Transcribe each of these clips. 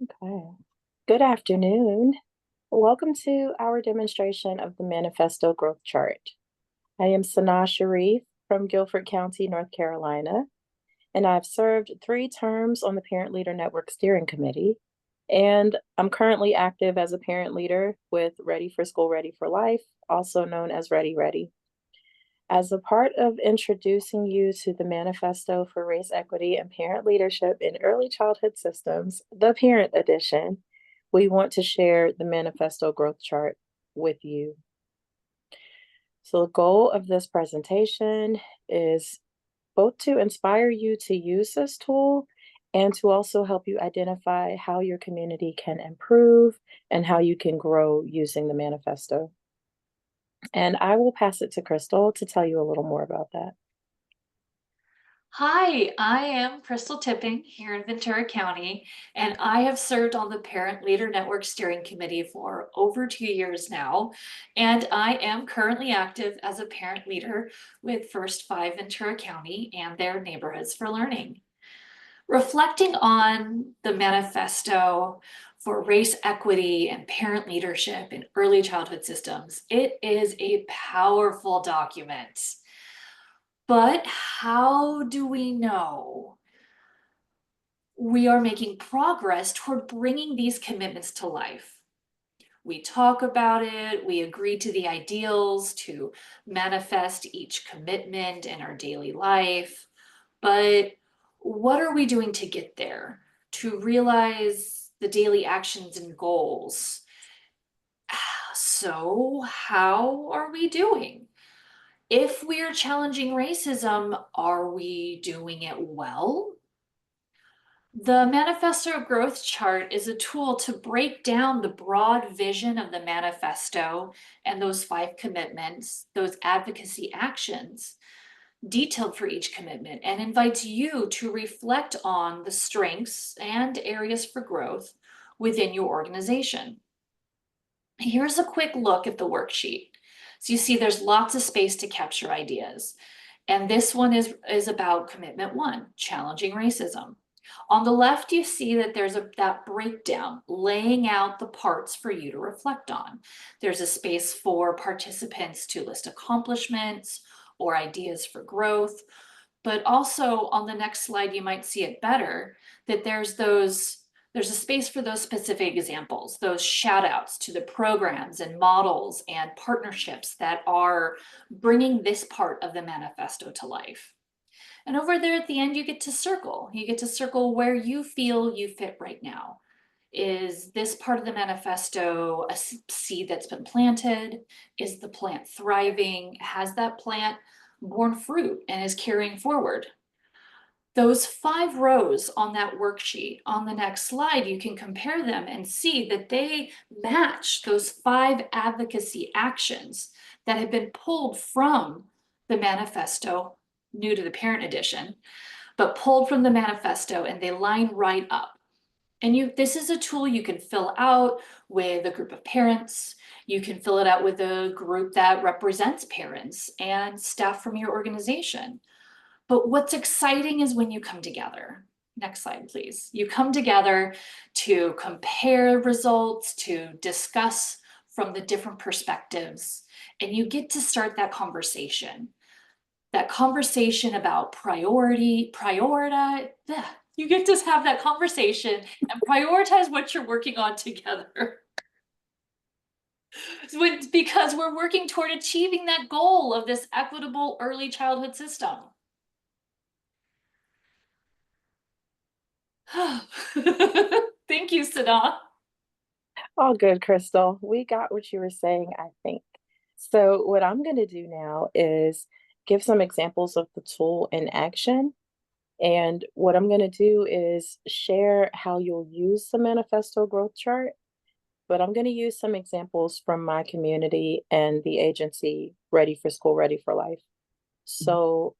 Okay. Good afternoon. Welcome to our demonstration of the Manifesto Growth Chart. I am Sanaa Sharif from Guilford County, North Carolina, and I've served 3 terms on the Parent Leader Network Steering Committee. And I'm currently active as a parent leader with Ready for School, Ready for Life, also known as Ready Ready. As a part of introducing you to the Manifesto for Race Equity and Parent Leadership in Early Childhood Systems, the Parent Edition, we want to share the Manifesto Growth Chart with you. So, the goal of this presentation is both to inspire you to use this tool and to also help you identify how your community can improve and how you can grow using the manifesto. And I will pass it to Crystal to tell you a little more about that. Hi, I am Crystal Tipping here in Ventura County, and I have served on the Parent Leader Network Steering Committee for over 2 years now. And I am currently active as a parent leader with First Five Ventura County and their Neighborhoods for Learning. Reflecting on the manifesto for race equity and parent leadership in early childhood systems, it is a powerful document. But how do we know we are making progress toward bringing these commitments to life? We talk about it, we agree to the ideals to manifest each commitment in our daily life. But what are we doing to get there? To realize the daily actions and goals? So, how are we doing? If we are challenging racism, are we doing it well? The Manifesto Growth Chart is a tool to break down the broad vision of the manifesto and those 5 commitments, those advocacy actions, detailed for each commitment, and invites you to reflect on the strengths and areas for growth within your organization. Here's a quick look at the worksheet. So you see there's lots of space to capture ideas. And this one is about commitment 1, challenging racism. On the left, you see that there's that breakdown, laying out the parts for you to reflect on. There's a space for participants to list accomplishments or ideas for growth. But also on the next slide, you might see it better, that there's a space for those specific examples, those shout outs to the programs and models and partnerships that are bringing this part of the manifesto to life. And over there at the end, you get to circle. You get to circle where you feel you fit right now. Is this part of the manifesto a seed that's been planted? Is the plant thriving? Has that plant borne fruit and is carrying forward? Those 5 rows on that worksheet, on the next slide, you can compare them and see that they match those 5 advocacy actions that have been pulled from the manifesto, new to the parent edition, but pulled from the manifesto, and they line right up. And this is a tool you can fill out with a group of parents. You can fill it out with a group that represents parents and staff from your organization. But what's exciting is when you come together. Next slide, please. You come together to compare results, to discuss from the different perspectives, and you get to start that conversation. That conversation about prioritize. You get to have that conversation and prioritize what you're working on together. Because we're working toward achieving that goal of this equitable early childhood system. Thank you, Sada. All good, Crystal. We got what you were saying, I think. So, what I'm going to do now is give some examples of the tool in action. And what I'm going to do is share how you'll use the manifesto growth chart. But I'm going to use some examples from my community and the agency Ready for School, Ready for Life. So,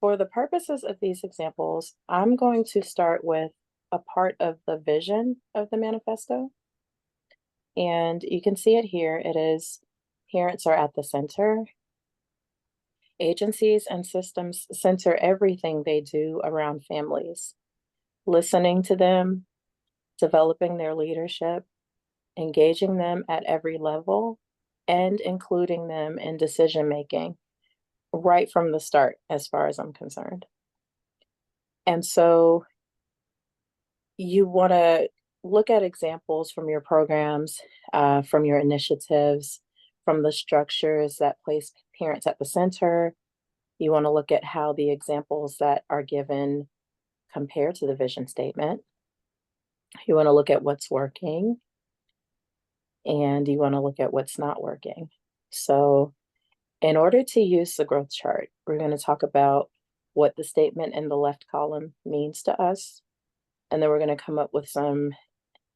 for the purposes of these examples, I'm going to start with a part of the vision of the manifesto. And you can see it here. It is parents are at the center. Agencies and systems center everything they do around families, listening to them, developing their leadership, engaging them at every level, and including them in decision making right from the start, as far as I'm concerned. And so you want to look at examples from your programs, from your initiatives, from the structures that place parents at the center. You want to look at how the examples that are given compare to the vision statement. You want to look at what's working, and you want to look at what's not working. So, in order to use the growth chart, we're going to talk about what the statement in the left column means to us. And then we're going to come up with some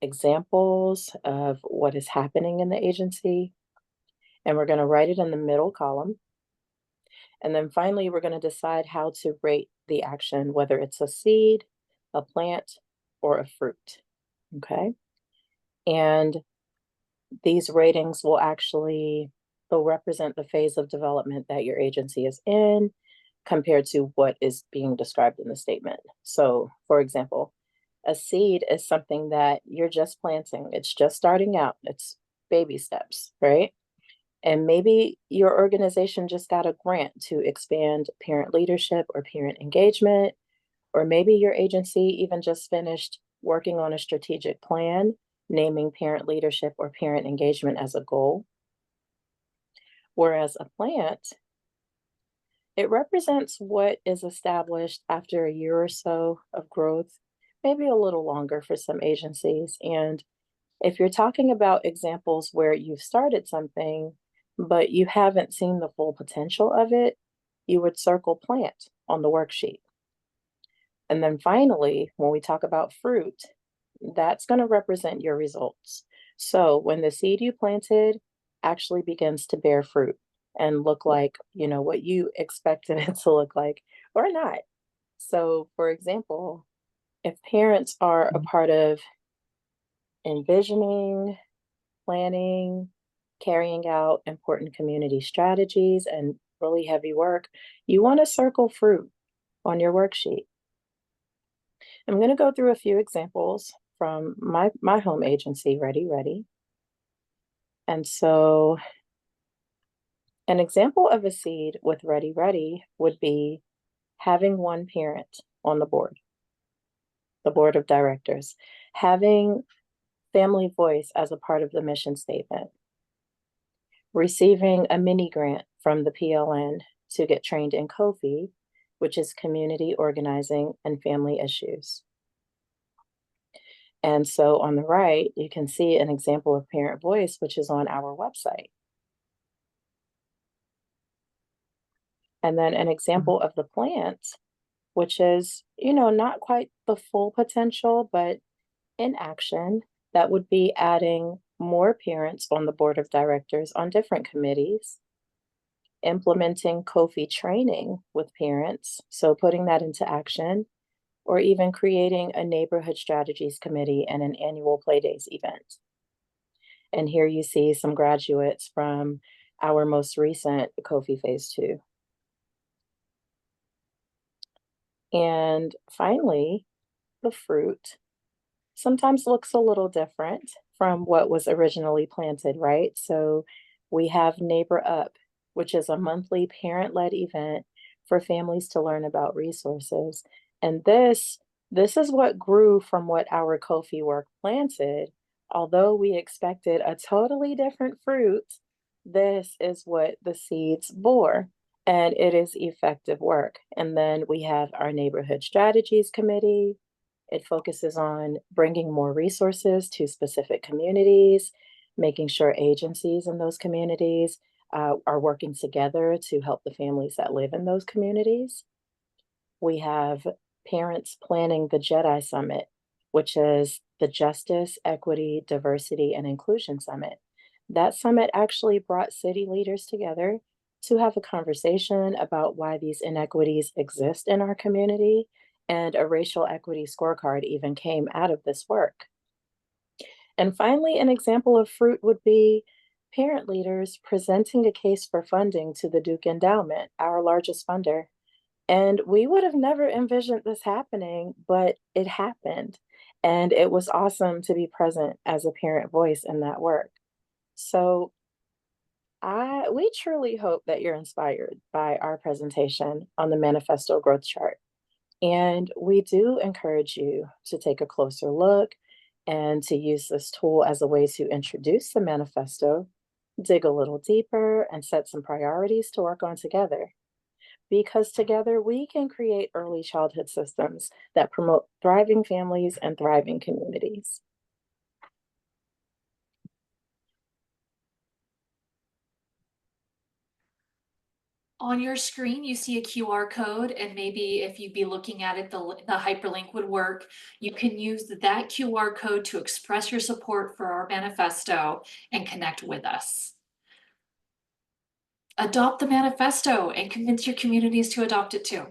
examples of what is happening in the agency. And we're going to write it in the middle column. And then finally, we're going to decide how to rate the action, whether it's a seed, a plant, or a fruit. Okay. And these ratings they'll represent the phase of development that your agency is in compared to what is being described in the statement. So, for example, a seed is something that you're just planting, it's just starting out, it's baby steps, right? And maybe your organization just got a grant to expand parent leadership or parent engagement, or maybe your agency even just finished working on a strategic plan, naming parent leadership or parent engagement as a goal. Whereas a plant, it represents what is established after a year or so of growth, maybe a little longer for some agencies. And if you're talking about examples where you've started something, but you haven't seen the full potential of it, you would circle plant on the worksheet. And then finally, when we talk about fruit, that's going to represent your results. So when the seed you planted actually begins to bear fruit and look like, what you expected it to look like or not. So, for example, if parents are a part of envisioning, planning, carrying out important community strategies and really heavy work, you want to circle fruit on your worksheet. I'm going to go through a few examples from my home agency, Ready Ready. And so an example of a seed with Ready Ready would be having one parent on the board of directors, having family voice as a part of the mission statement, receiving a mini grant from the PLN to get trained in COFI, which is community organizing and family issues. And so on the right, you can see an example of parent voice, which is on our website. And then an example of the plant, which is, not quite the full potential, but in action, that would be adding more parents on the board of directors on different committees, implementing COFI training with parents, so putting that into action, or even creating a neighborhood strategies committee and an annual Playdays event. And here you see some graduates from our most recent COFI Phase 2. And finally, the fruit sometimes looks a little different from what was originally planted, right? So we have Neighbor Up, which is a monthly parent-led event for families to learn about resources. And this is what grew from what our Kofi work planted. Although we expected a totally different fruit, this is what the seeds bore. And it is effective work. And then we have our Neighborhood Strategies Committee. It focuses on bringing more resources to specific communities, making sure agencies in those communities are working together to help the families that live in those communities. We have parents planning the JEDI Summit, which is the Justice, Equity, Diversity, and Inclusion Summit. That summit actually brought city leaders together to have a conversation about why these inequities exist in our community, and a racial equity scorecard even came out of this work. And finally, an example of fruit would be parent leaders presenting a case for funding to the Duke Endowment, our largest funder. And we would have never envisioned this happening, but it happened. And it was awesome to be present as a parent voice in that work. So we truly hope that you're inspired by our presentation on the Manifesto Growth Chart. And we do encourage you to take a closer look and to use this tool as a way to introduce the manifesto, dig a little deeper, and set some priorities to work on together. Because together we can create early childhood systems that promote thriving families and thriving communities. On your screen, you see a QR code, and maybe if you'd be looking at it, the hyperlink would work. You can use that QR code to express your support for our manifesto and connect with us. Adopt the manifesto and convince your communities to adopt it too.